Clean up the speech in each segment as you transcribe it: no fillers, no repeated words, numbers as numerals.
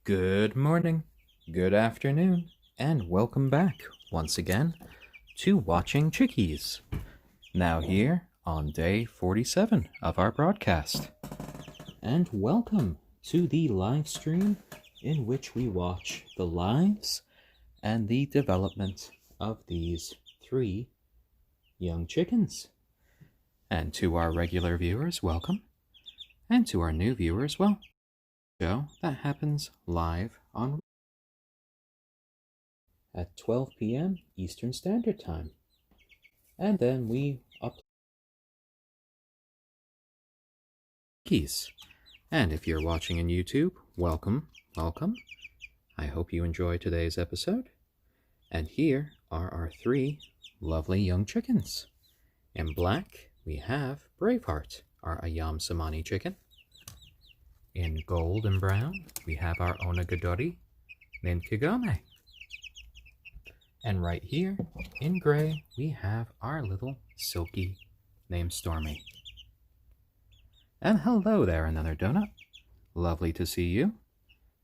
Good morning, good afternoon, and welcome back once again to Watching Chickies. Now here on day 47 of our broadcast. And welcome to the live stream in which we watch the lives and the development of these 3 young chickens. And to our regular viewers, welcome. And to our new viewers, well, show that happens live on at 12 p.m. Eastern Standard Time. And then we upload keys. And if you're watching on YouTube, welcome. I hope you enjoy today's episode. And here are our 3 lovely young chickens. In black, we have Braveheart, our ayam cemeni chicken. In gold and brown, we have our onagadori named Kagome. And right here, in gray, we have our little silkie named Stormy. And hello there, another donut. Lovely to see you.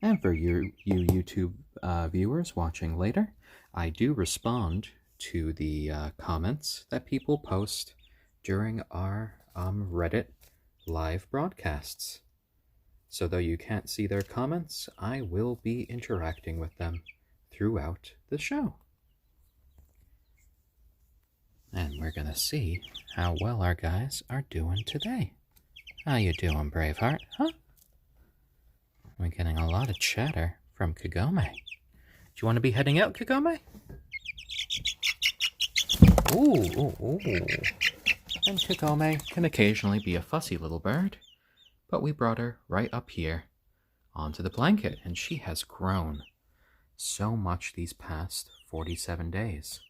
And for you YouTube viewers watching later, I do respond to the comments that people post during our Reddit live broadcasts. So though you can't see their comments, I will be interacting with them throughout the show. And we're going to see how well our guys are doing today. How you doing, Braveheart, huh? We're getting a lot of chatter from Kagome. Do you want to be heading out, Kagome? Ooh. And Kagome can occasionally be a fussy little bird, but we brought her right up here onto the blanket, and she has grown so much these past 47 days.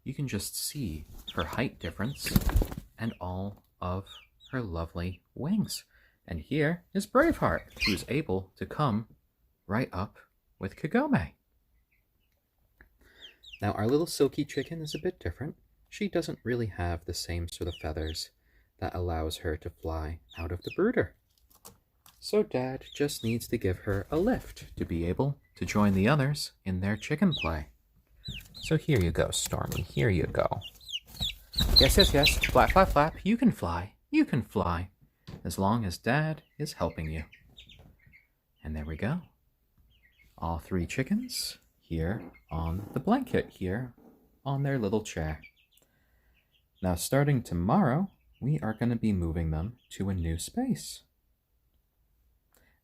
You can just see her height difference and all of her lovely wings. And here is Braveheart, who's able to come right up with Kagome. Now, our little silky chicken is a bit different. She doesn't really have the same sort of feathers that allows her to fly out of the brooder. So Dad just needs to give her a lift to be able to join the others in their chicken play. So here you go, Stormy. Here you go. Yes. Flap, flap, flap. You can fly. You can fly. As long as Dad is helping you. And there we go. All 3 chickens here on the blanket here on their little chair. Now starting tomorrow, we are going to be moving them to a new space.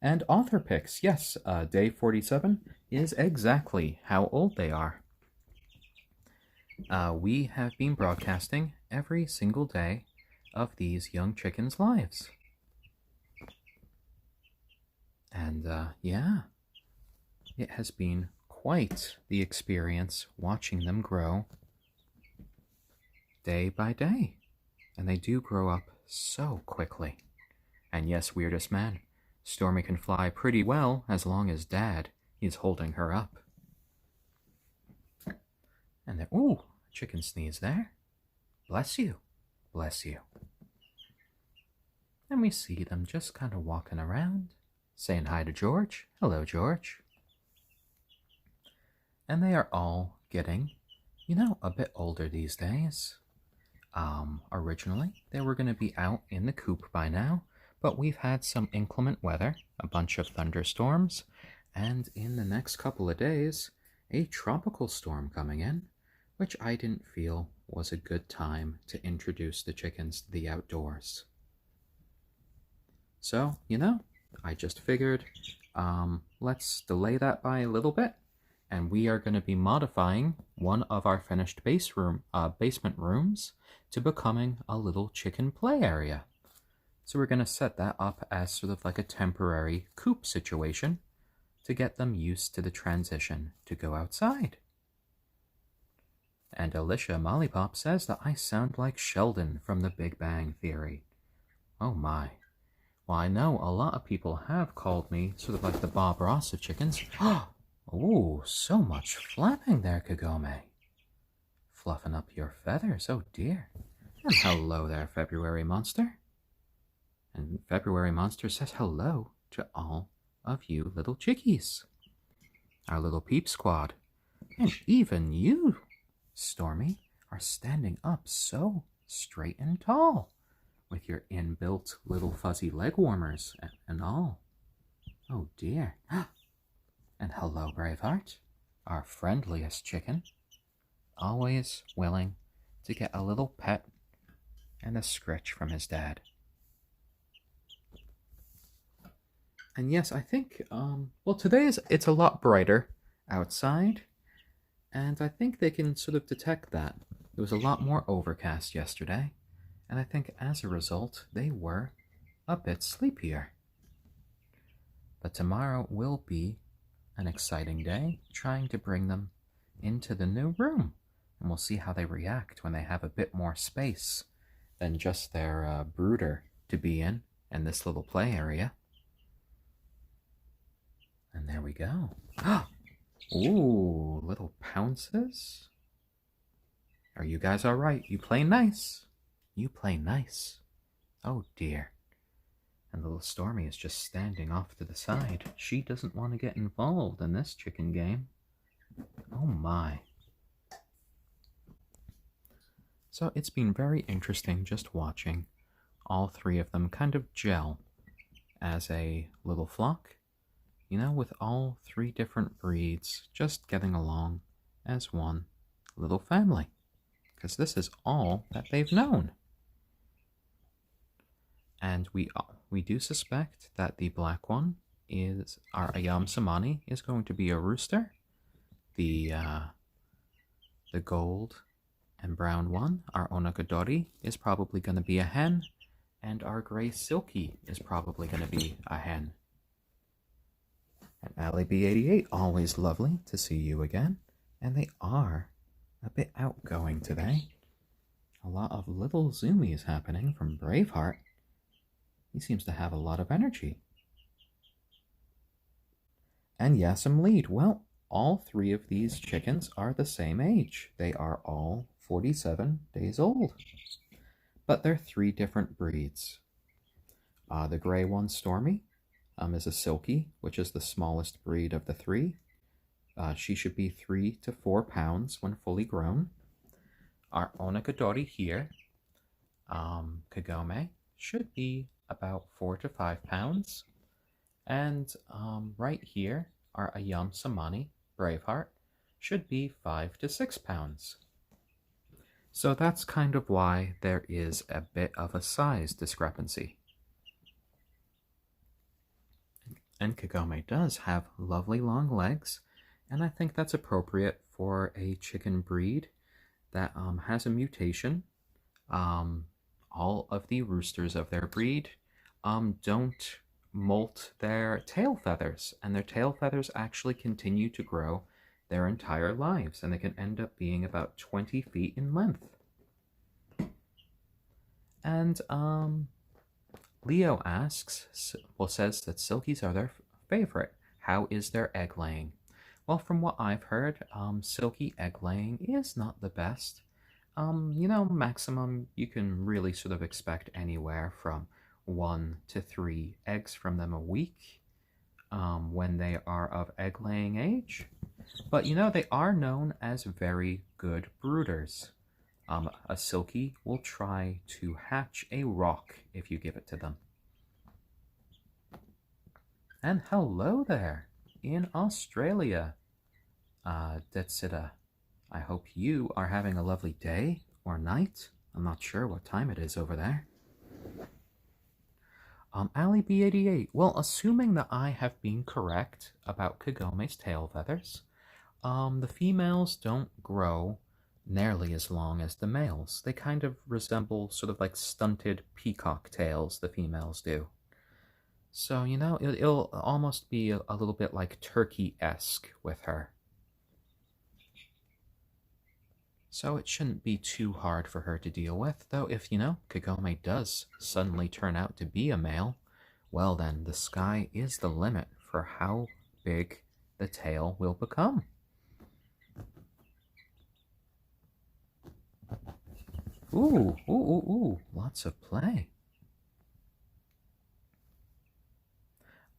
And author picks, yes, day 47 is exactly how old they are. We have been broadcasting every single day of these young chickens' lives. And yeah, it has been quite the experience watching them grow day by day. And they do grow up so quickly. And yes, weirdest man, Stormy can fly pretty well as long as Dad is holding her up. And then, ooh, chicken sneeze there. Bless you. Bless you. And we see them just kind of walking around, saying hi to George. Hello, George. And they are all getting, a bit older these days. Originally, they were going to be out in the coop by now, but we've had some inclement weather, a bunch of thunderstorms, and in the next couple of days, a tropical storm coming in, which I didn't feel was a good time to introduce the chickens to the outdoors. So, I just figured, let's delay that by a little bit, and we are going to be modifying one of our finished basement rooms to becoming a little chicken play area. So we're going to set that up as sort of like a temporary coop situation to get them used to the transition to go outside. And Alicia Mollipop says that I sound like Sheldon from The Big Bang Theory. Oh my. Well, I know a lot of people have called me sort of like the Bob Ross of chickens. Oh, so much flapping there, Kagome. Fluffing up your feathers, oh dear. And hello there, February Monster. And February Monster says hello to all of you little chickies. our little peep squad. And even you, Stormy, are standing up so straight and tall with your inbuilt little fuzzy leg warmers and all. Oh dear. And hello, Braveheart, our friendliest chicken, always willing to get a little pet and a scritch from his dad. And yes, I think, well, today it's a lot brighter outside, and I think they can sort of detect that. It was a lot more overcast yesterday, and I think as a result, they were a bit sleepier. But tomorrow will be an exciting day, trying to bring them into the new room, and we'll see how they react when they have a bit more space than just their brooder to be in and this little play area. And there we go. Ooh, little pounces. Are you guys all right? You play nice. You play nice. Oh dear. And little Stormy is just standing off to the side. She doesn't want to get involved in this chicken game. Oh my. So it's been very interesting just watching all three of them kind of gel as a little flock. You know, with all three different breeds just getting along as one little family. Because this is all that they've known. And we do suspect that the black one is our ayam cemeni is going to be a rooster. The gold and brown one, our onagadori, is probably going to be a hen. And our gray silkie is probably going to be a hen. And Ali B88, always lovely to see you again. And they are a bit outgoing today. A lot of little zoomies happening from Braveheart. He seems to have a lot of energy. And Yasim Lead, well, all three of these chickens are the same age. They are all 47 days old. But they're three different breeds. The gray one, Stormy, is a silkie, which is the smallest breed of the three. She should be 3 to 4 pounds when fully grown. Our onagadori here, Kagome, should be about 4 to 5 pounds. And right here, our ayam cemeni, Braveheart, should be 5 to 6 pounds. So that's kind of why there is a bit of a size discrepancy. And Kagome does have lovely long legs, and I think that's appropriate for a chicken breed that has a mutation. All of the roosters of their breed don't molt their tail feathers, and their tail feathers actually continue to grow their entire lives, and they can end up being about 20 feet in length. And Leo asks, well, says that silkies are their favorite. How is their egg laying? Well, from what I've heard, silky egg laying is not the best. You know, maximum you can really sort of expect anywhere from 1 to 3 eggs from them a week when they are of egg laying age. But you know, they are known as very good brooders. A silkie will try to hatch a rock if you give it to them. And hello there in Australia, Detsida. I hope you are having a lovely day or night. I'm not sure what time it is over there. Ali B88, well, assuming that I have been correct about Kagome's tail feathers, the females don't grow nearly as long as the males. They kind of resemble sort of like stunted peacock tails, the females do. So, you know, it'll almost be a little bit like turkey-esque with her. So it shouldn't be too hard for her to deal with, though if, you know, Kagome does suddenly turn out to be a male, well then, the sky is the limit for how big the tail will become. Ooh, ooh, ooh, ooh, lots of play.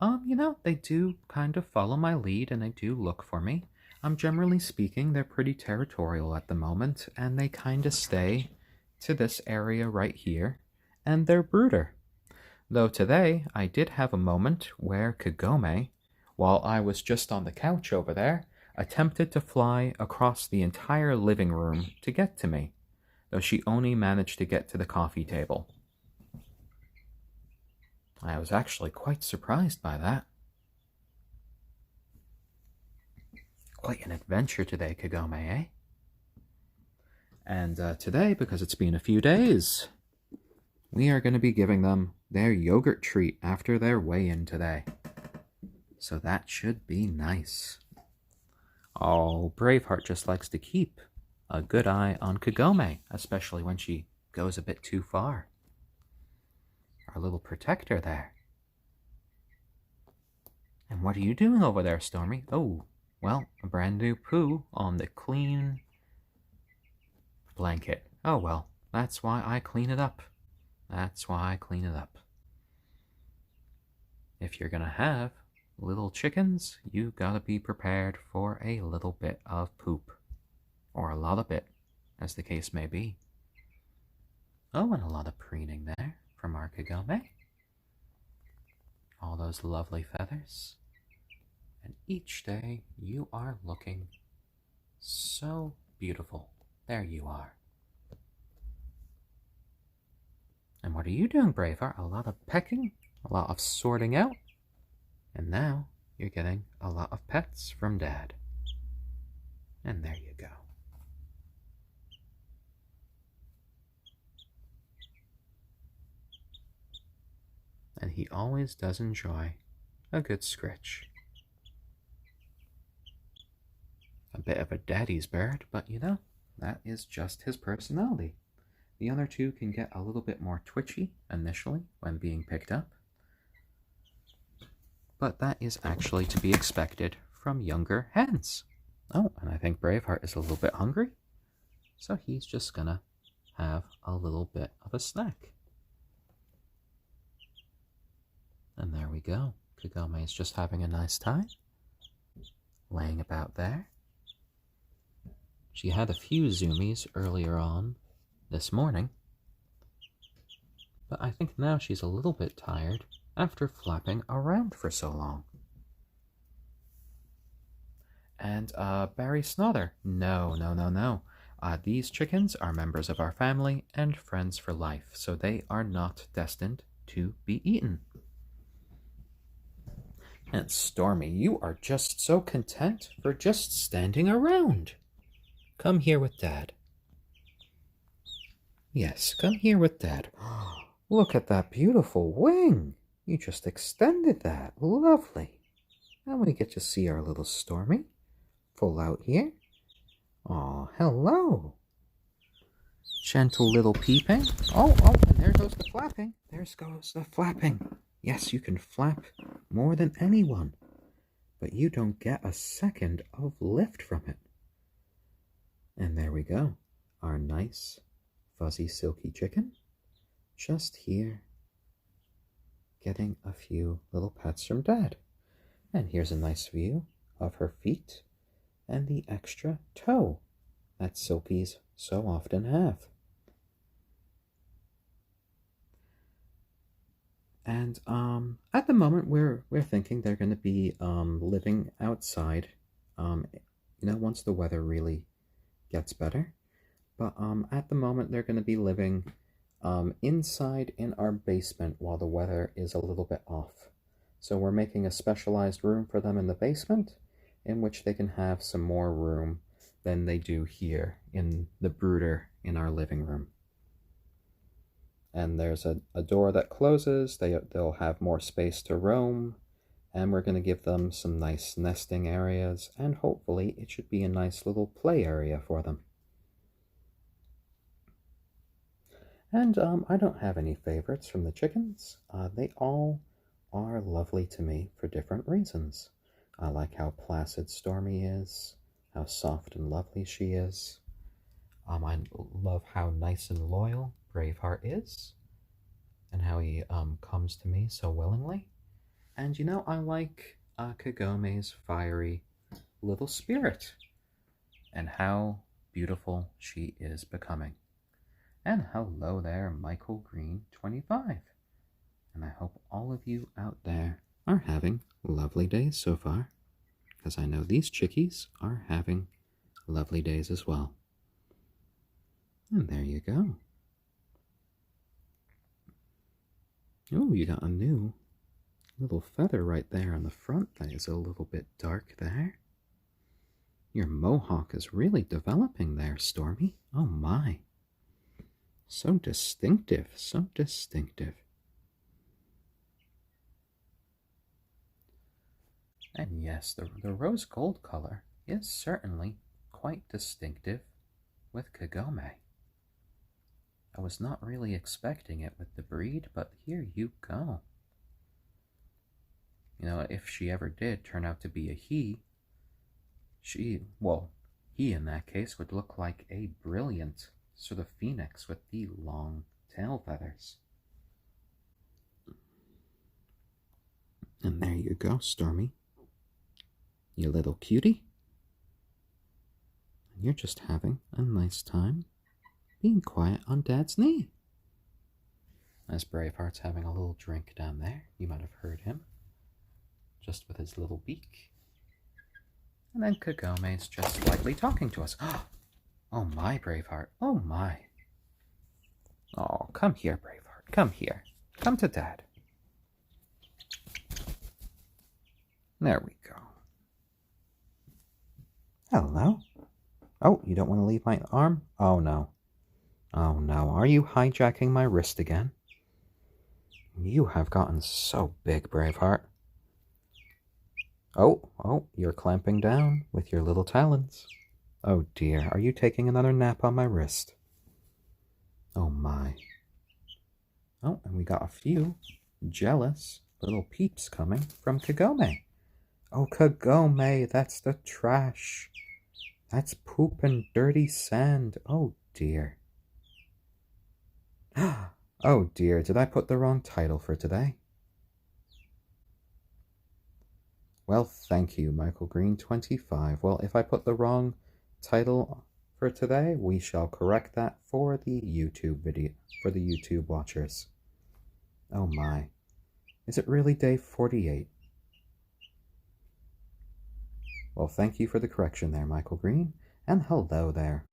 They do kind of follow my lead and they do look for me. Generally speaking, they're pretty territorial at the moment, and they kind of stay to this area right here, and they're brooder. Though today I did have a moment where Kagome, while I was just on the couch over there, attempted to fly across the entire living room to get to me, though she only managed to get to the coffee table. I was actually quite surprised by that. Quite an adventure today, Kagome, eh? And today, because it's been a few days, we are going to be giving them their yogurt treat after their weigh-in today. So that should be nice. Oh, Braveheart just likes to keep a good eye on Kagome, especially when she goes a bit too far. Our little protector there. And what are you doing over there, Stormy? Oh, well, a brand new poo on the clean blanket. Oh, well, that's why I clean it up. That's why I clean it up. If you're gonna have little chickens, you gotta be prepared for a little bit of poop. Or a lot of it, as the case may be. Oh, and a lot of preening there from our Kagome. All those lovely feathers. And each day you are looking so beautiful. There you are. And what are you doing, Braveheart? A lot of pecking, a lot of sorting out. And now you're getting a lot of pets from Dad. And there you go. And he always does enjoy a good scritch. A bit of a daddy's bird, but that is just his personality. The other two can get a little bit more twitchy initially when being picked up, but that is actually to be expected from younger hens. Oh, and I think Braveheart is a little bit hungry, so he's just gonna have a little bit of a snack. And there we go. Kagome is just having a nice time, laying about there. She had a few zoomies earlier on this morning, but I think now she's a little bit tired after flapping around for so long. And Barry Snother, no. These chickens are members of our family and friends for life, so they are not destined to be eaten. And Stormy, you are just so content for just standing around. Come here with Dad. Yes, come here with Dad. Look at that beautiful wing. You just extended that. Lovely. Now we get to see our little Stormy. Full out here. Oh, hello. Gentle little peeping. Oh, and there goes the flapping. There goes the flapping. Yes, you can flap more than anyone, but you don't get a second of lift from it. And there we go. Our nice, fuzzy, silky chicken. Just here, getting a few little pets from Dad. And here's a nice view of her feet and the extra toe that silkies so often have. And at the moment, we're thinking they're going to be living outside, once the weather really gets better. But at the moment, they're going to be living inside in our basement while the weather is a little bit off. So we're making a specialized room for them in the basement, in which they can have some more room than they do here in the brooder in our living room. And there's a door that closes. They'll have more space to roam, and we're going to give them some nice nesting areas, and hopefully it should be a nice little play area for them. And I don't have any favorites from the chickens. They all are lovely to me for different reasons. I like how placid Stormy is, how soft and lovely she is. I love how nice and loyal Braveheart is, and how he comes to me so willingly. And you know, I like Kagome's fiery little spirit and how beautiful she is becoming. And hello there, Michael Green 25. And I hope all of you out there are having lovely days so far, because I know these chickies are having lovely days as well. And there you go. Oh, you got a new little feather right there on the front that is a little bit dark there. Your mohawk is really developing there, Stormy. Oh my. So distinctive, so distinctive. And yes, the rose gold color is certainly quite distinctive with Kagome. I was not really expecting it with the breed, but here you go. You know, if she ever did turn out to be a he in that case would look like a brilliant sort of phoenix with the long tail feathers. And there you go, Stormy. You little cutie. And you're just having a nice time being quiet on Dad's knee. As Braveheart's having a little drink down there, you might have heard him, just with his little beak. And then Kagome's just slightly talking to us. Oh my, Braveheart, oh my. Oh, come here, Braveheart, come here. Come to Dad. There we go. Hello. Oh, you don't want to leave my arm? Oh no. Oh no, are you hijacking my wrist again? You have gotten so big, Braveheart. Oh, you're clamping down with your little talons. Oh dear, are you taking another nap on my wrist? Oh my. Oh, and we got a few jealous little peeps coming from Kagome. Oh, Kagome, that's the trash. That's poop and dirty sand. Oh dear. Oh dear, did I put the wrong title for today? Well, thank you, Michael Green 25. Well, if I put the wrong title for today, we shall correct that for the YouTube video, for the YouTube watchers. Oh my. Is it really day 48? Well, thank you for the correction there, Michael Green, and hello there.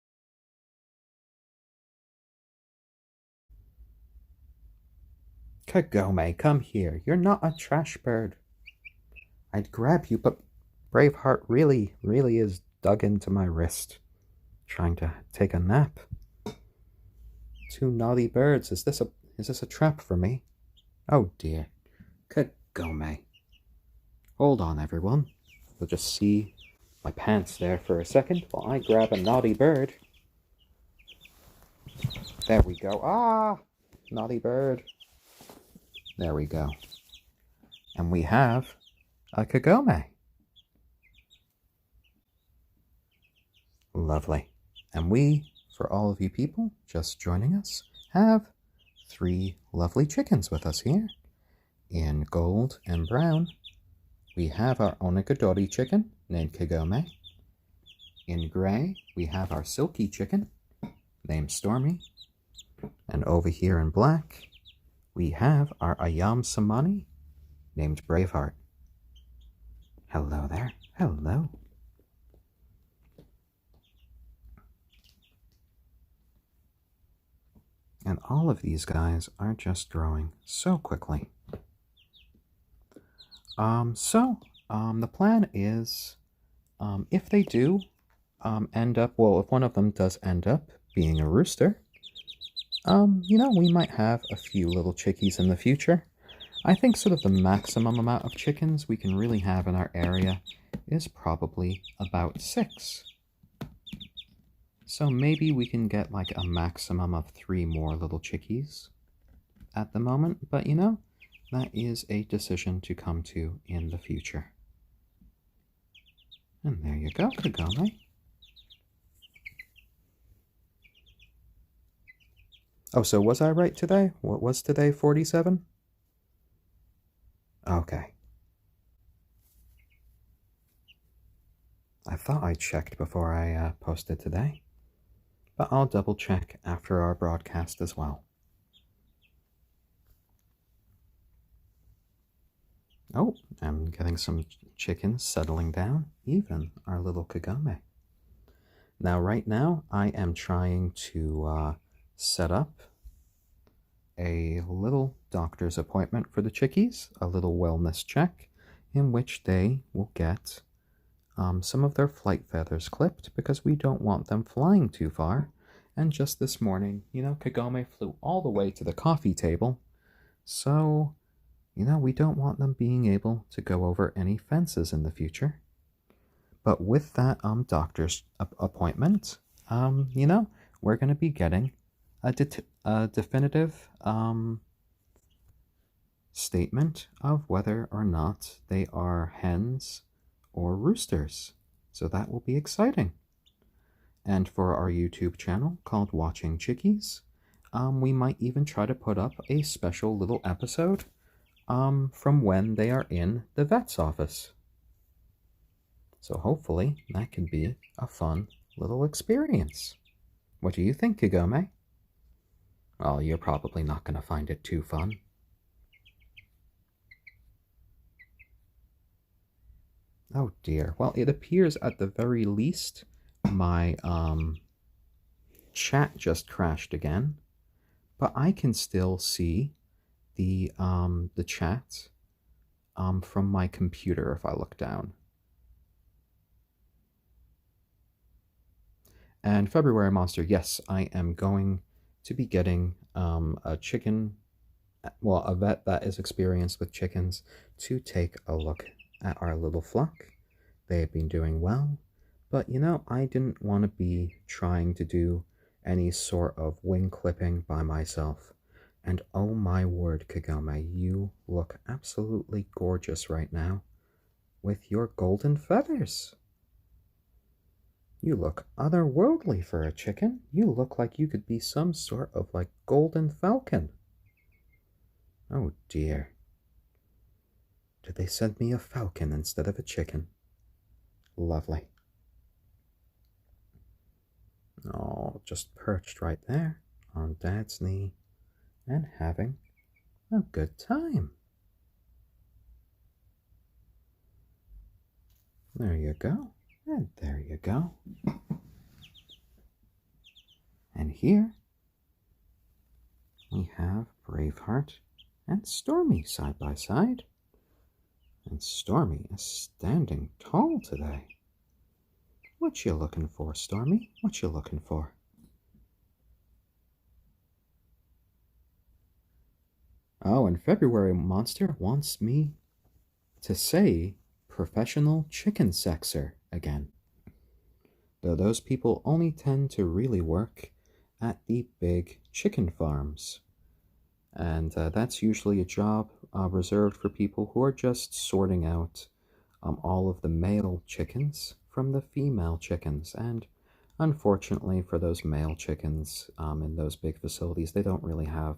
Kagome, come here. You're not a trash bird. I'd grab you, but Braveheart really is dug into my wrist, trying to take a nap. Two naughty birds. Is this a trap for me? Oh dear. Kagome. Hold on, everyone. You'll just see my pants there for a second while I grab a naughty bird. There we go. Ah! Naughty bird. There we go. And we have a Kagome. Lovely. And we, for all of you people just joining us, have 3 lovely chickens with us here. In gold and brown, we have our onagadori chicken named Kagome. In gray, we have our silkie chicken named Stormy. And over here in black, we have our ayam cemeni named Braveheart. Hello there. Hello. And all of these guys are just growing so quickly. The plan is, if they do end up, well, if one of them does end up being a rooster, you know, we might have a few little chickies in the future. I think sort of the maximum amount of chickens we can really have in our area is probably about 6. So maybe we can get like a maximum of 3 more little chickies at the moment, but you know, that is a decision to come to in the future. And there you go, Kagome. Oh, so was I right today? What was today, 47? Okay. I thought I checked before I posted today, but I'll double check after our broadcast as well. Oh, I'm getting some chickens settling down, even our little Kagome. Now, right now, I am trying to set up a little doctor's appointment for the chickies, a little wellness check, in which they will get some of their flight feathers clipped because we don't want them flying too far. And just this morning, Kagome flew all the way to the coffee table, so, we don't want them being able to go over any fences in the future. But with that doctor's appointment, we're going to be getting a definitive statement of whether or not they are hens or roosters. So that will be exciting. And for our YouTube channel called Watching Chickies, we might even try to put up a special little episode from when they are in the vet's office. So hopefully that can be a fun little experience. What do you think, Kagome? Well, you're probably not going to find it too fun. Oh dear. Well, it appears at the very least my chat just crashed again, but I can still see the chat from my computer if I look down. And February Monster, yes, I am going to be getting a chicken, well, a vet that is experienced with chickens to take a look at our little flock. They have been doing well, but I didn't want to be trying to do any sort of wing clipping by myself. And oh my word, Kagome, you look absolutely gorgeous right now with your golden feathers. You look otherworldly for a chicken. You look like you could be some sort of like golden falcon. Oh dear. Did they send me a falcon instead of a chicken? Lovely. Oh, just perched right there on Dad's knee and having a good time. There you go. And there you go. And here we have Braveheart and Stormy side by side. And Stormy is standing tall today. What you looking for, Stormy? What you looking for? Oh, and February Monster wants me to say professional chicken sexer again. Though those people only tend to really work at the big chicken farms. And that's usually a job reserved for people who are just sorting out all of the male chickens from the female chickens. And unfortunately for those male chickens in those big facilities, they don't really have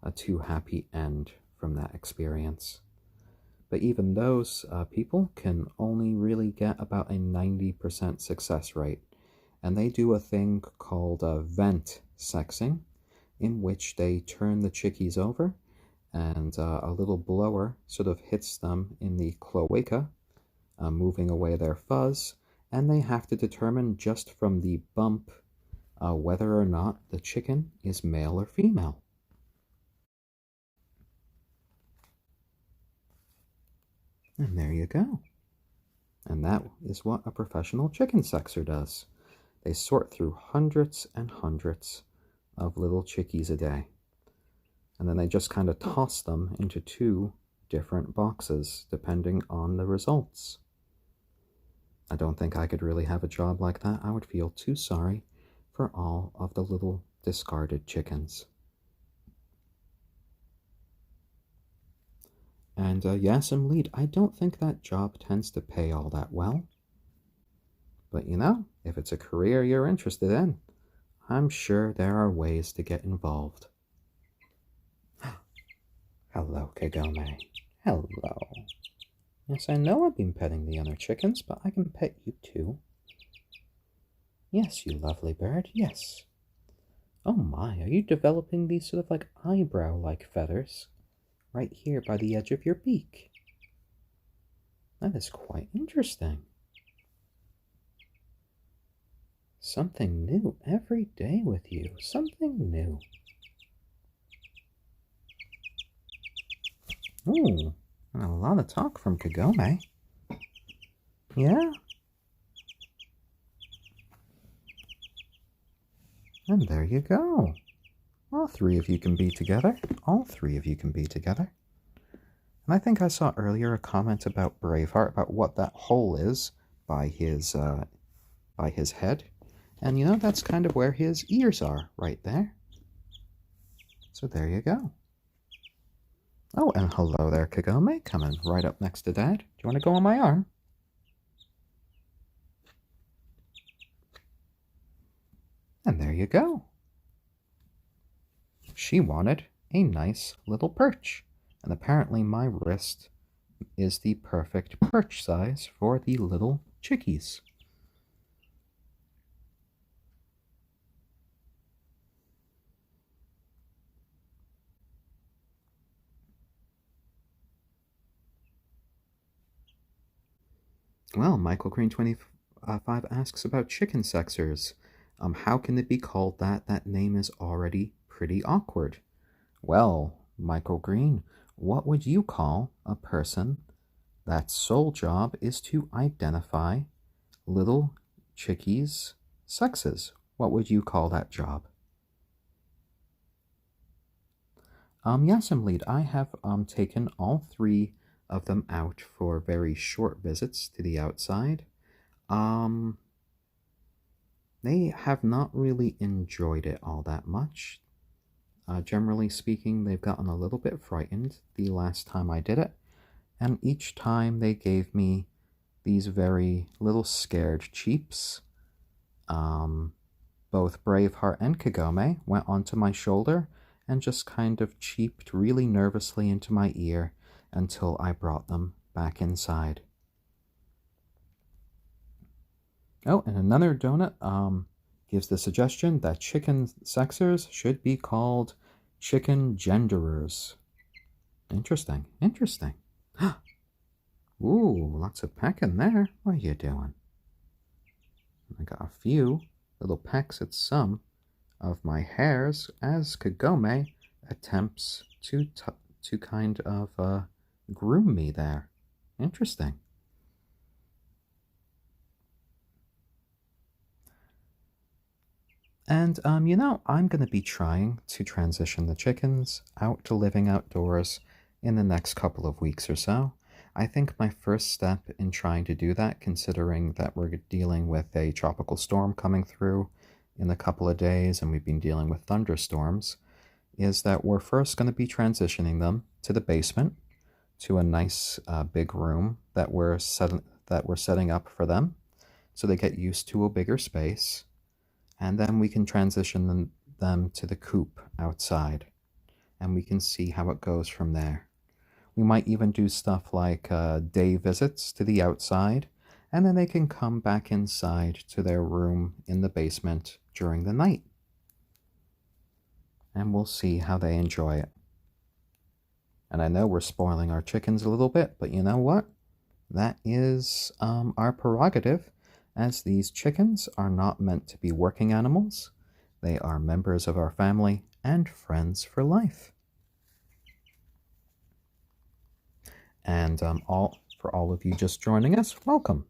a too happy end from that experience. But even those people can only really get about a 90% success rate. And they do a thing called vent sexing, in which they turn the chickies over and a little blower sort of hits them in the cloaca, moving away their fuzz, and they have to determine just from the bump whether or not the chicken is male or female. And there you go. And that is what a professional chicken sexer does. They sort through hundreds and hundreds of little chickies a day. And then they just kind of toss them into 2 different boxes depending on the results. I don't think I could really have a job like that. I would feel too sorry for all of the little discarded chickens. And yes, indeed, I don't think that job tends to pay all that well. But if it's a career you're interested in, I'm sure there are ways to get involved. Hello, Kagome. Hello. Yes, I know I've been petting the other chickens, but I can pet you too. Yes, you lovely bird, yes. Oh my, are you developing these sort of like eyebrow-like feathers right here by the edge of your beak? That is quite interesting. Something new every day with you. Something new. Ooh, a lot of talk from Kagome. Yeah? And there you go. All three of you can be together. All three of you can be together. And I think I saw earlier a comment about Braveheart, about what that hole is by his head. And you know, that's kind of where his ears are, right there. So there you go. Oh, and hello there, Kagome, coming right up next to Dad. Do you want to go on my arm? And there you go. She wanted a nice little perch. And apparently my wrist is the perfect perch size for the little chickies. Well, Michael Green 25 asks about chicken sexers. How can it be called that? That name is already pretty awkward. Well, Michael Green, what would you call a person that sole job is to identify little chickies' sexes? What would you call that job? Yes, Lead. I have taken all three of them out for very short visits to the outside. Um, they have not really enjoyed it all that much. Generally speaking, they've gotten a little bit frightened the last time I did it, and each time they gave me these very little scared cheeps. Both Braveheart and Kagome went onto my shoulder and just kind of cheeped really nervously into my ear until I brought them back inside. Oh, and another donut gives the suggestion that chicken sexers should be called chicken genderers. Interesting, interesting. Ooh, lots of pecking there. What are you doing? I got a few little pecks at some of my hairs as Kagome attempts to kind of groom me there. Interesting. And, you know, I'm going to be trying to transition the chickens out to living outdoors in the next couple of weeks or so. I think my first step in trying to do that, considering that we're dealing with a tropical storm coming through in a couple of days and we've been dealing with thunderstorms, is that we're first going to be transitioning them to the basement, to a nice big room that we're setting up for them so they get used to a bigger space, and then we can transition them to the coop outside, and we can see how it goes from there. We might even do stuff like day visits to the outside, and then they can come back inside to their room in the basement during the night. And we'll see how they enjoy it. And I know we're spoiling our chickens a little bit, but you know what? That is our prerogative, as these chickens are not meant to be working animals. They are members of our family and friends for life. And for all of you just joining us, welcome.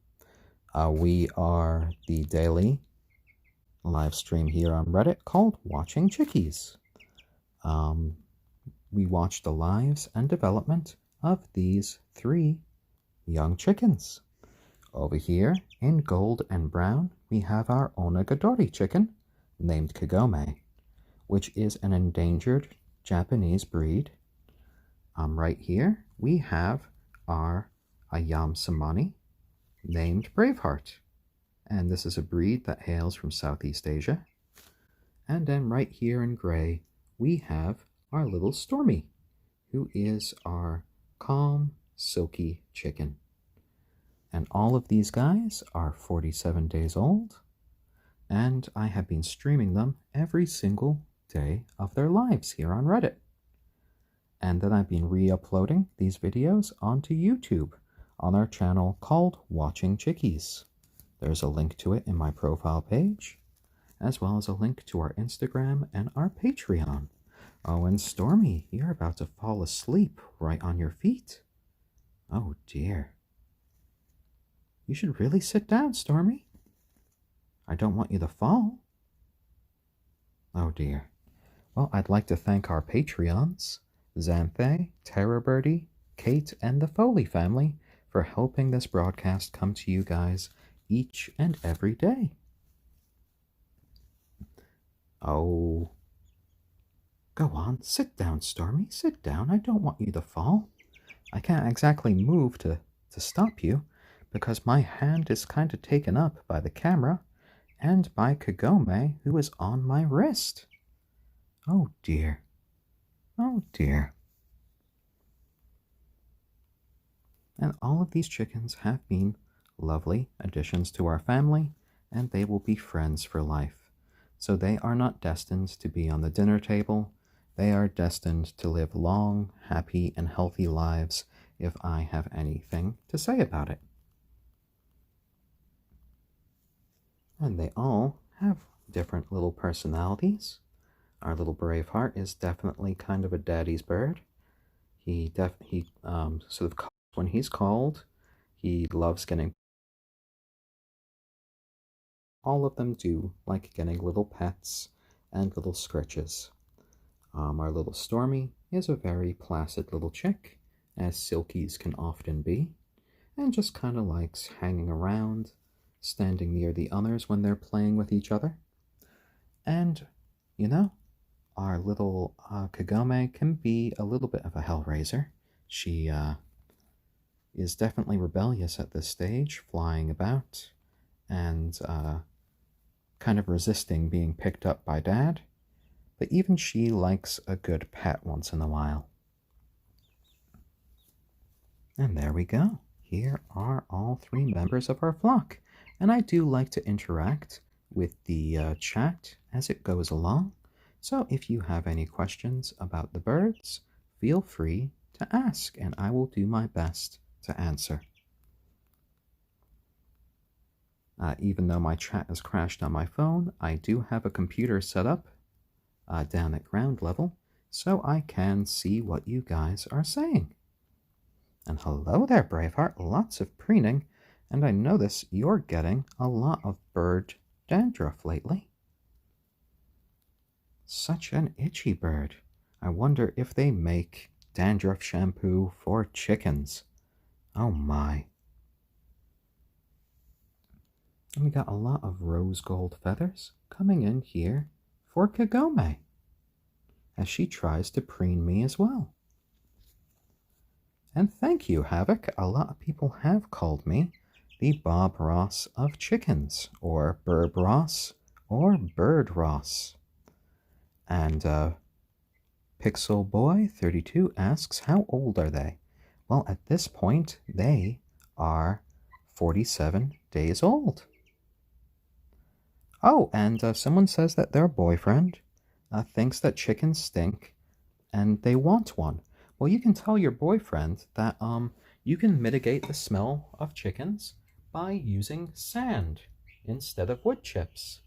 We are the daily live stream here on Reddit called Watching Chickies. We watch the lives and development of these three young chickens. Over here in gold and brown, we have our onagadori chicken named Kagome, which is an endangered Japanese breed. Right here, we have our ayam cemeni named Braveheart, and this is a breed that hails from Southeast Asia. And then right here in gray, we have our little Stormy, who is our calm, silky chicken. And all of these guys are 47 days old, and I have been streaming them every single day of their lives here on Reddit. And then I've been re-uploading these videos onto YouTube on our channel called Watching Chickies. There's a link to it in my profile page, as well as a link to our Instagram and our Patreon. Oh, and Stormy, you're about to fall asleep right on your feet. Oh dear. You should really sit down, Stormy. I don't want you to fall. Oh dear. Well, I'd like to thank our Patreons, Xanthe, Terra Birdie, Kate, and the Foley family for helping this broadcast come to you guys each and every day. Oh. Go on, sit down, Stormy. Sit down. I don't want you to fall. I can't exactly move to stop you, because my hand is kind of taken up by the camera and by Kagome, who is on my wrist. Oh dear. Oh dear. And all of these chickens have been lovely additions to our family, and they will be friends for life. So they are not destined to be on the dinner table. They are destined to live long, happy, and healthy lives if I have anything to say about it. And they all have different little personalities. Our little Braveheart is definitely kind of a daddy's bird. He sort of, when he's called, he loves getting. All of them do like getting little pets and little scritches. Our little Stormy is a very placid little chick, as silkies can often be, and just kind of likes hanging around, standing near the others when they're playing with each other. And, you know, our little Kagome can be a little bit of a hellraiser. She is definitely rebellious at this stage, flying about and kind of resisting being picked up by Dad. But even she likes a good pet once in a while. And there we go. Here are all three members of our flock. And I do like to interact with the chat as it goes along. So if you have any questions about the birds, feel free to ask, and I will do my best to answer. Even though my chat has crashed on my phone, I do have a computer set up down at ground level, so I can see what you guys are saying. And hello there, Braveheart. Lots of preening, and I notice you're getting a lot of bird dandruff lately. Such an itchy bird. I wonder if they make dandruff shampoo for chickens. Oh my. And we got a lot of rose gold feathers coming in here for Kagome, as she tries to preen me as well. And thank you, Havoc. A lot of people have called me the Bob Ross of chickens, or Burb Ross, or Bird Ross. And Pixel Boy 32 asks, how old are they? Well, at this point, they are 47 days old. Oh, and someone says that their boyfriend thinks that chickens stink and they want one. Well, you can tell your boyfriend that you can mitigate the smell of chickens by using sand instead of wood chips.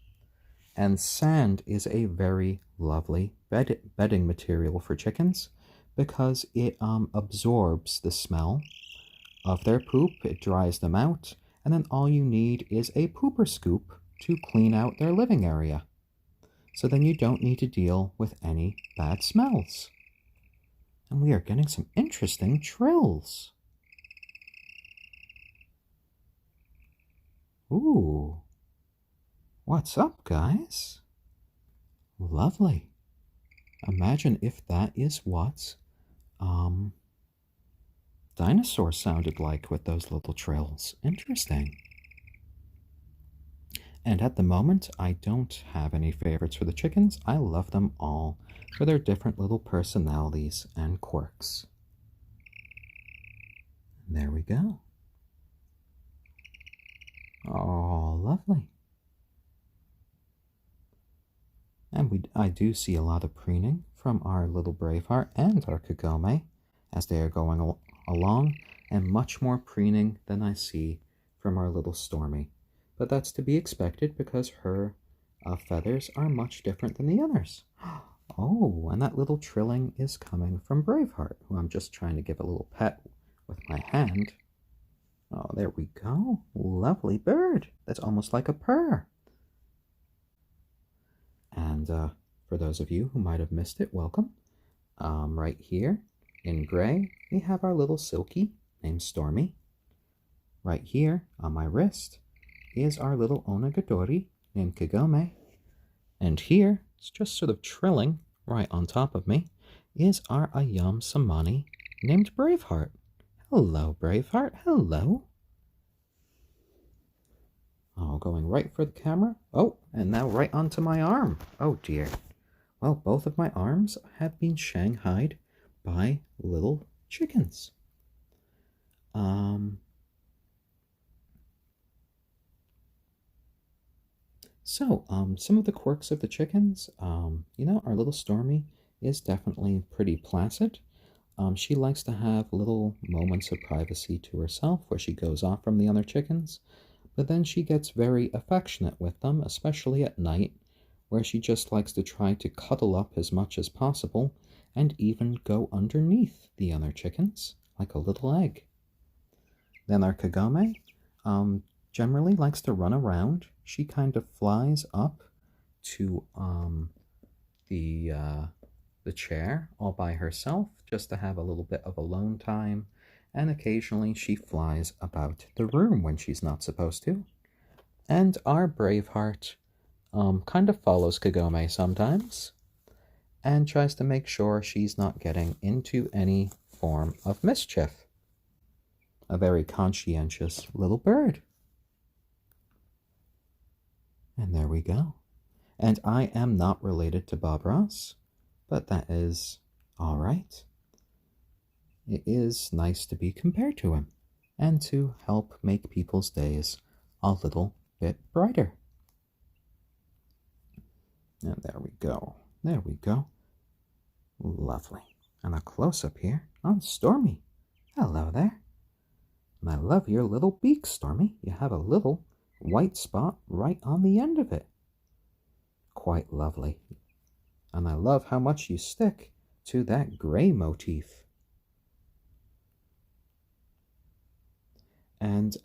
And sand is a very lovely bedding material for chickens because it absorbs the smell of their poop, it dries them out, and then all you need is a pooper scoop to clean out their living area. So then you don't need to deal with any bad smells. And we are getting some interesting trills. Ooh. What's up, guys? Lovely. Imagine if that is what dinosaurs sounded like with those little trills. Interesting. And at the moment, I don't have any favorites for the chickens. I love them all for their different little personalities and quirks. And there we go. lovely. And I do see a lot of preening from our little Braveheart and our Kagome as they are going along, and much more preening than I see from our little Stormy. But that's to be expected because her feathers are much different than the others. Oh, and that little trilling is coming from Braveheart, who I'm just trying to give a little pet with my hand. Oh, there we go. Lovely bird. That's almost like a purr. And for those of you who might have missed it, welcome. Right here in gray, we have our little silkie named Stormy. Right here on my wrist is our little onagadori named Kagome. And here, it's just sort of trilling right on top of me, is our ayam cemeni named Braveheart. Hello, Braveheart. Hello. Oh, going right for the camera. Oh, and now right onto my arm. Oh, dear. Well, both of my arms have been shanghaied by little chickens. Some of the quirks of the chickens, our little Stormy is definitely pretty placid. She likes to have little moments of privacy to herself where she goes off from the other chickens, but then she gets very affectionate with them, especially at night, where she just likes to try to cuddle up as much as possible and even go underneath the other chickens like a little egg. Then our Kagome generally likes to run around. She kind of flies up to the chair all by herself just to have a little bit of alone time, and occasionally she flies about the room when she's not supposed to. And our Braveheart kind of follows Kagome sometimes and tries to make sure she's not getting into any form of mischief. A very conscientious little bird. And there we go. And I am not related to Bob Ross, but that is all right. It is nice to be compared to him and to help make people's days a little bit brighter. And there we go. There we go. Lovely. And a close-up here on Stormy. Hello there. And I love your little beak, Stormy. You have a little white spot right on the end of it. Quite lovely. And I love how much you stick to that gray motif. And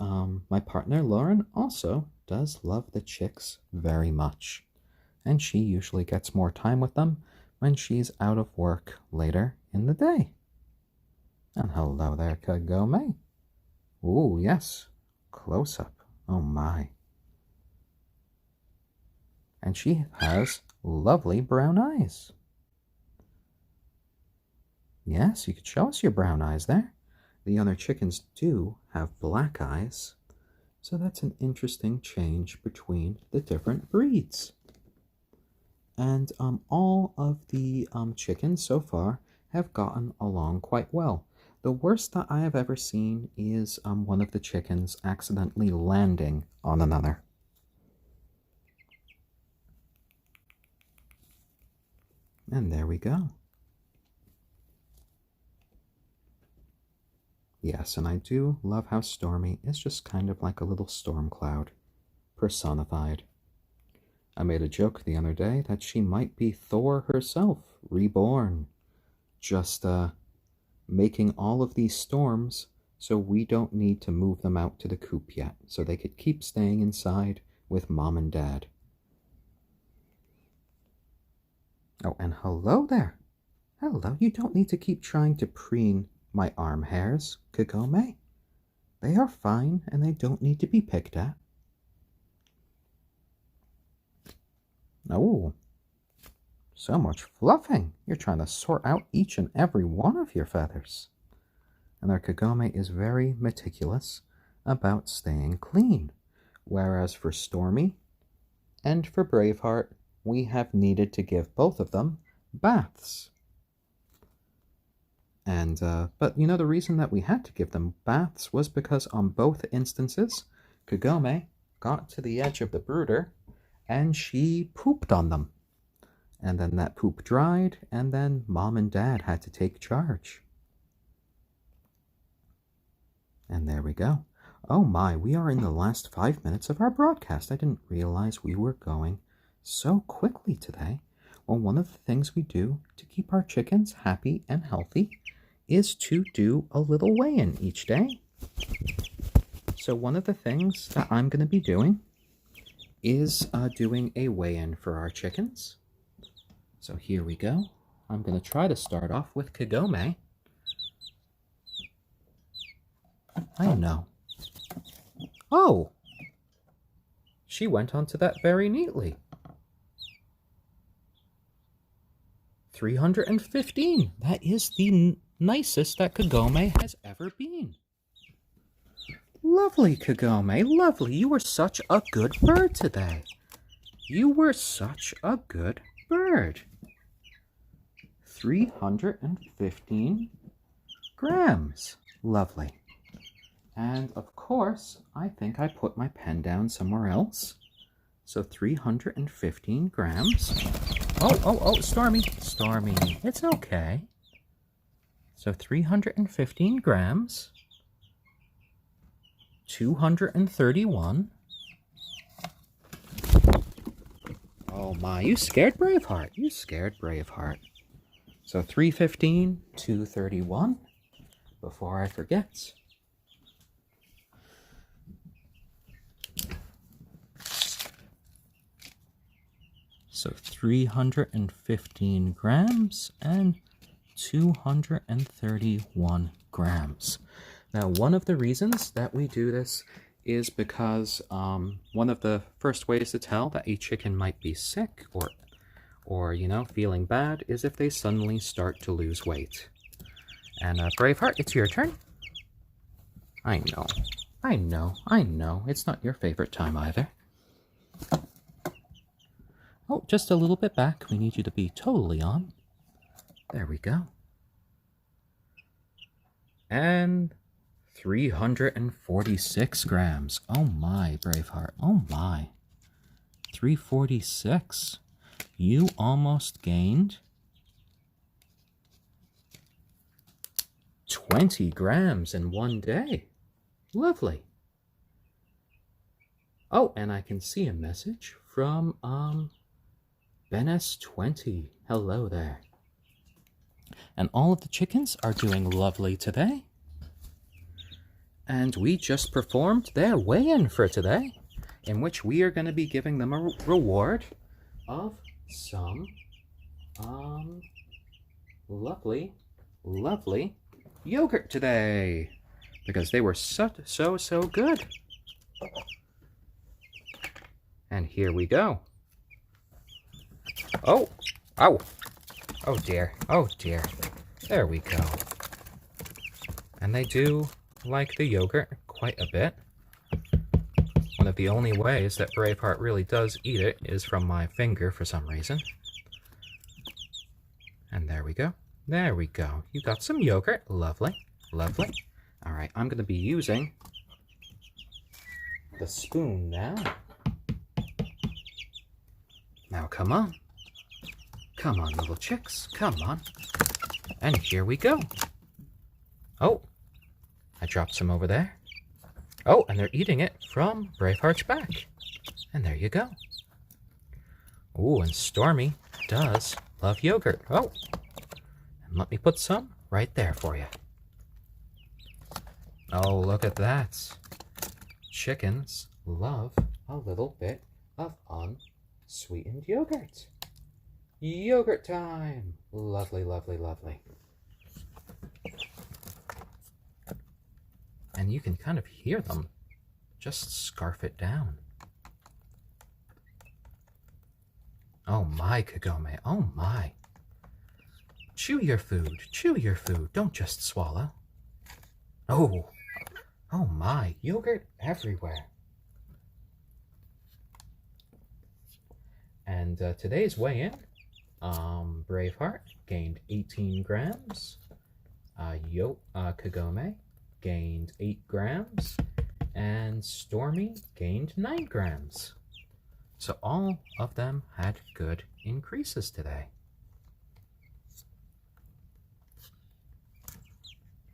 my partner Lauren also does love the chicks very much. And she usually gets more time with them when she's out of work later in the day. And hello there, Kagome. Ooh, yes. Close up. Oh my. And she has lovely brown eyes. Yes, you could show us your brown eyes there. The other chickens do have black eyes, so that's an interesting change between the different breeds. And all of the chickens so far have gotten along quite well. The worst that I have ever seen is one of the chickens accidentally landing on another. And there we go. Yes, and I do love how Stormy is just kind of like a little storm cloud, personified. I made a joke the other day that she might be Thor herself, reborn, just making all of these storms so we don't need to move them out to the coop yet, so they could keep staying inside with Mom and Dad. Oh, and hello there. Hello, you don't need to keep trying to preen my arm hairs, Kagome. They are fine and they don't need to be picked at. Oh, so much fluffing. You're trying to sort out each and every one of your feathers. And our Kagome is very meticulous about staying clean. Whereas for Stormy and for Braveheart, we have needed to give both of them baths. And, but you know, the reason that we had to give them baths was because on both instances, Kagome got to the edge of the brooder and she pooped on them. And then that poop dried, and then Mom and Dad had to take charge. And there we go. Oh my, we are in the last 5 minutes of our broadcast. I didn't realize we were going so quickly today. Well, one of the things we do to keep our chickens happy and healthy is to do a little weigh-in each day. So one of the things that I'm going to be doing is doing a weigh-in for our chickens. So here we go. I'm going to try to start off with Kagome. I know. Oh! She went onto that very neatly. 315. That is the nicest that Kagome has ever been. Lovely, Kagome. Lovely. You were such a good bird today. You were such a good bird. 315 grams. Lovely. And of course, I think I put my pen down somewhere else. So 315 grams. Oh, Stormy. Stormy, it's okay. So 315 grams. 231. Oh my, you scared Braveheart. You scared Braveheart. So 315, 231, before I forget. So 315 grams and 231 grams. Now, one of the reasons that we do this is because one of the first ways to tell that a chicken might be sick or you know, feeling bad is if they suddenly start to lose weight. And Braveheart, it's your turn. I know. It's not your favorite time either. Oh, just a little bit back. We need you to be totally on. There we go. And 346 grams. Oh my, Braveheart. Oh my. 346. You almost gained 20 grams in one day. Lovely. Oh, and I can see a message from BenS20. Hello there. And all of the chickens are doing lovely today. And we just performed their weigh-in for today, in which we are going to be giving them a reward of some lovely yogurt today, because they were so good. And here we go. Oh dear. There we go. And they do like the yogurt quite a bit. One of the only ways that Braveheart really does eat it is from my finger for some reason. And there we go. There we go. You got some yogurt. Lovely. All right, I'm going to be using the spoon now. Now, come on. Come on, little chicks. Come on. And here we go. Oh, I dropped some over there. Oh, and they're eating it from Braveheart's back. And there you go. Ooh, and Stormy does love yogurt. Oh, and let me put some right there for you. Oh, look at that. Chickens love a little bit of unsweetened yogurt. Yogurt time. Lovely. And you can kind of hear them just scarf it down. Oh my, Kagome, oh my. Chew your food, don't just swallow. Oh my, yogurt everywhere. And today's weigh-in, Braveheart gained 18 grams, Kagome gained 8 grams, and Stormy gained 9 grams. So all of them had good increases today.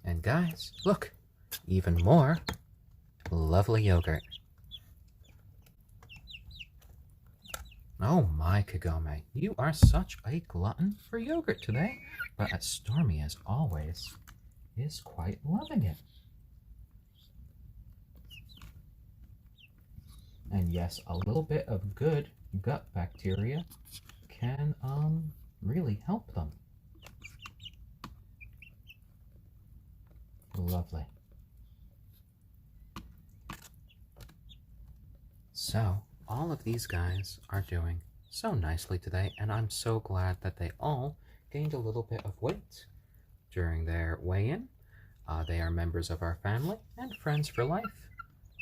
And guys, look, even more lovely yogurt. Oh my, Kagome, you are such a glutton for yogurt today, but Stormy, as always, is quite loving it. And yes, a little bit of good gut bacteria can really help them. Lovely. So, all of these guys are doing so nicely today, and I'm so glad that they all gained a little bit of weight during their weigh-in. They are members of our family and friends for life,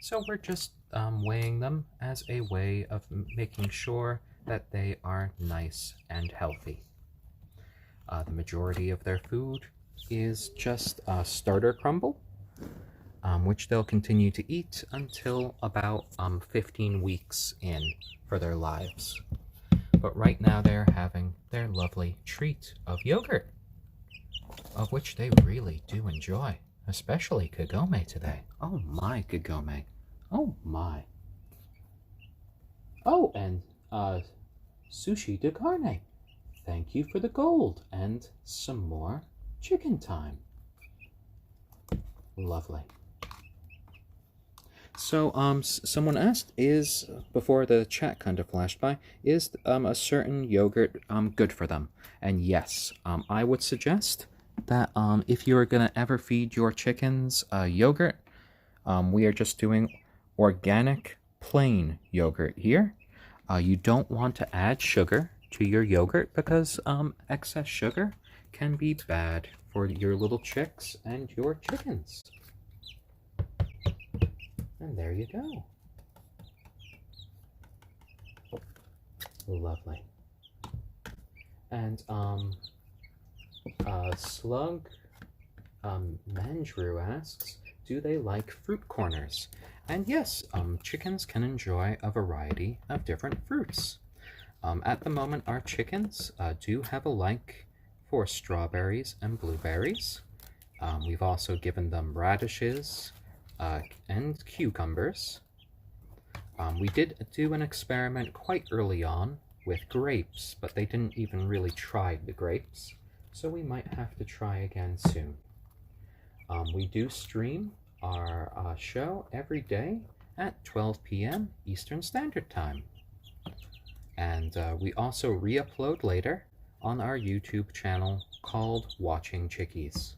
so we're just weighing them as a way of making sure that they are nice and healthy. The majority of their food is just starter crumble, which they'll continue to eat until about 15 weeks in for their lives. But right now they're having their lovely treat of yogurt, of which they really do enjoy, especially Kagome today. Oh my, Kagome. Oh my. Oh, and sushi de carne. Thank you for the gold and some more chicken time. Lovely. So, someone asked, before the chat kind of flashed by, is a certain yogurt good for them? And yes, I would suggest that if you're gonna ever feed your chickens yogurt, we are just doing organic plain yogurt here. You don't want to add sugar to your yogurt because excess sugar can be bad for your little chicks and your chickens. And there you go. Lovely. And Slug Mandrew asks, do they like fruit corners? And yes, chickens can enjoy a variety of different fruits. At the moment, our chickens do have a like for strawberries and blueberries. We've also given them radishes and cucumbers. We did do an experiment quite early on with grapes, but they didn't even really try the grapes, so we might have to try again soon. We do stream our show every day at 12 p.m. Eastern Standard Time. And we also re-upload later on our YouTube channel called Watching Chickies.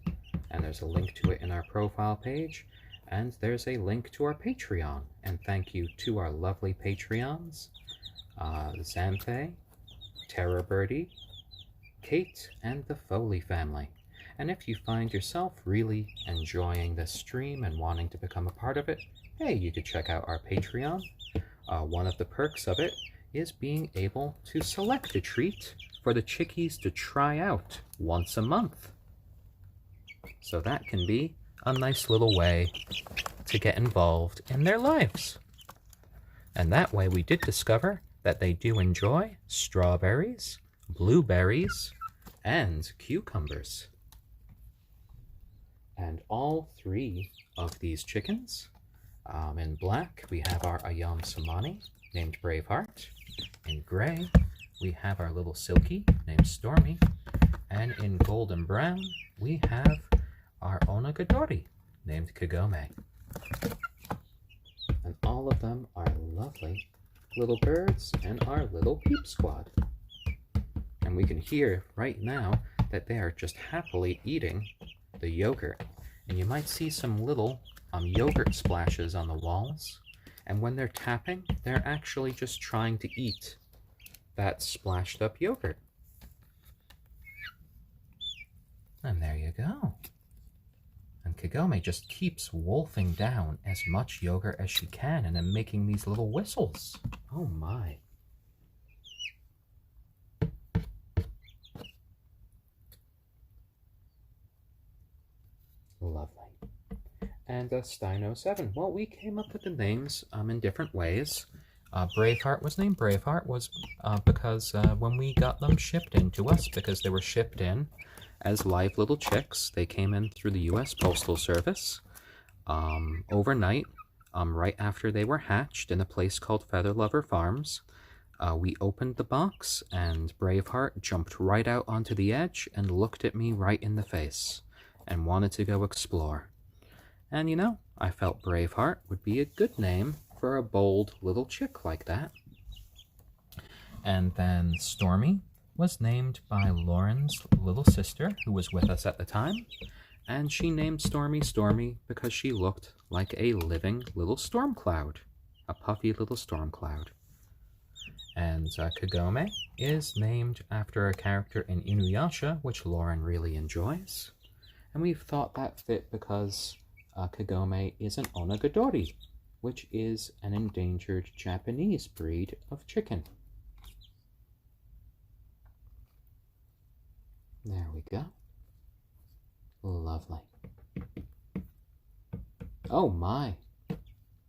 And there's a link to it in our profile page, and there's a link to our Patreon. And thank you to our lovely Patreons, Xanthe, Terror Birdie, Kate, and the Foley family. And if you find yourself really enjoying this stream and wanting to become a part of it, hey, you could check out our Patreon. One of the perks of it is being able to select a treat for the chickies to try out once a month. So that can be a nice little way to get involved in their lives. And that way we did discover that they do enjoy strawberries, blueberries, and cucumbers. And all 3 of these chickens, in black we have our ayam cemeni named Braveheart. In gray we have our little silkie named Stormy. And in golden brown we have our onagadori named Kagome. And all of them are lovely little birds and our little peep squad. And we can hear right now that they are just happily eating the yogurt. And you might see some little yogurt splashes on the walls. And when they're tapping, they're actually just trying to eat that splashed up yogurt. And there you go. And Kagome just keeps wolfing down as much yogurt as she can and then making these little whistles. Oh my. Lovely. and Steino 7. Well, we came up with the names in different ways. Braveheart was named Braveheart because when we got them shipped in to us, because they were shipped in as live little chicks, they came in through the U.S. Postal Service overnight, right after they were hatched in a place called Feather Lover Farms. We opened the box, and Braveheart jumped right out onto the edge and looked at me right in the face and wanted to go explore. And you know, I felt Braveheart would be a good name for a bold little chick like that. And then Stormy was named by Lauren's little sister, who was with us at the time, and she named Stormy Stormy because she looked like a living little storm cloud, a puffy little storm cloud. And Kagome is named after a character in Inuyasha, which Lauren really enjoys. And we've thought that fit because Kagome is an onagadori, which is an endangered Japanese breed of chicken. There we go. Lovely. Oh my!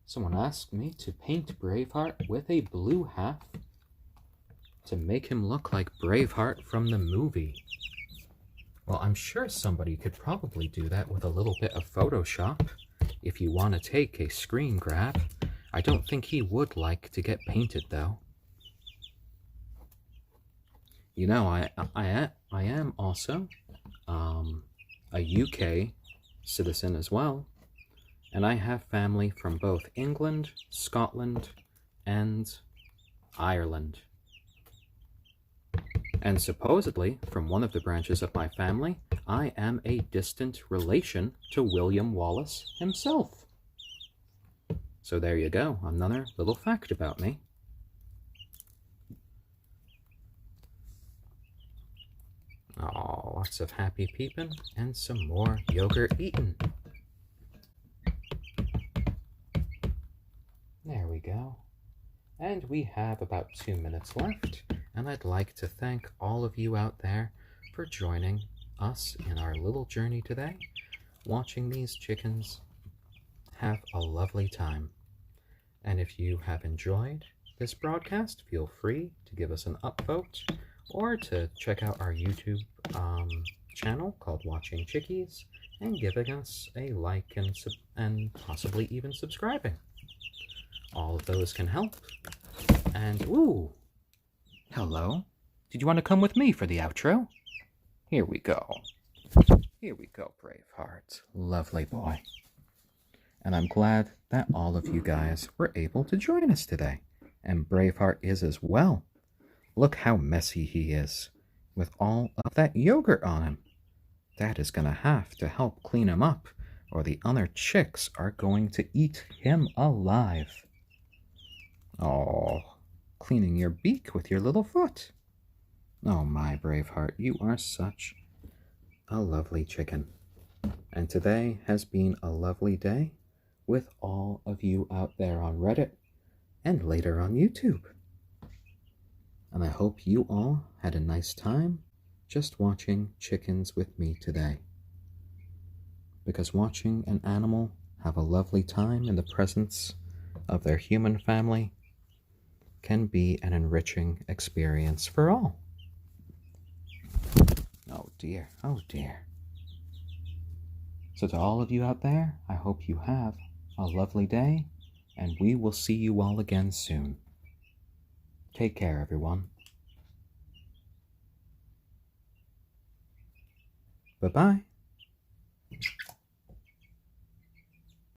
Someone asked me to paint Braveheart with a blue half to make him look like Braveheart from the movie. Well, I'm sure somebody could probably do that with a little bit of Photoshop if you want to take a screen grab. I don't think he would like to get painted, though. You know, I am also a UK citizen as well, and I have family from both England, Scotland, and Ireland. And supposedly, from one of the branches of my family, I am a distant relation to William Wallace himself. So there you go, another little fact about me. Oh, lots of happy peeping and some more yogurt eating. There we go. And we have about 2 minutes left, and I'd like to thank all of you out there for joining us in our little journey today, watching these chickens have a lovely time. And if you have enjoyed this broadcast, feel free to give us an upvote or to check out our YouTube channel called Watching Chickies and giving us a like and possibly even subscribing. All of those can help. And, ooh, hello. Did you want to come with me for the outro? Here we go. Here we go, Braveheart. Lovely boy. And I'm glad that all of you guys were able to join us today. And Braveheart is as well. Look how messy he is with all of that yogurt on him. Dad is going to have to help clean him up, or the other chicks are going to eat him alive. Oh, cleaning your beak with your little foot. Oh my, Braveheart, you are such a lovely chicken. And today has been a lovely day with all of you out there on Reddit and later on YouTube. And I hope you all had a nice time just watching chickens with me today. Because watching an animal have a lovely time in the presence of their human family can be an enriching experience for all. Oh dear, oh dear. So to all of you out there, I hope you have a lovely day, and we will see you all again soon. Take care, everyone. Bye-bye.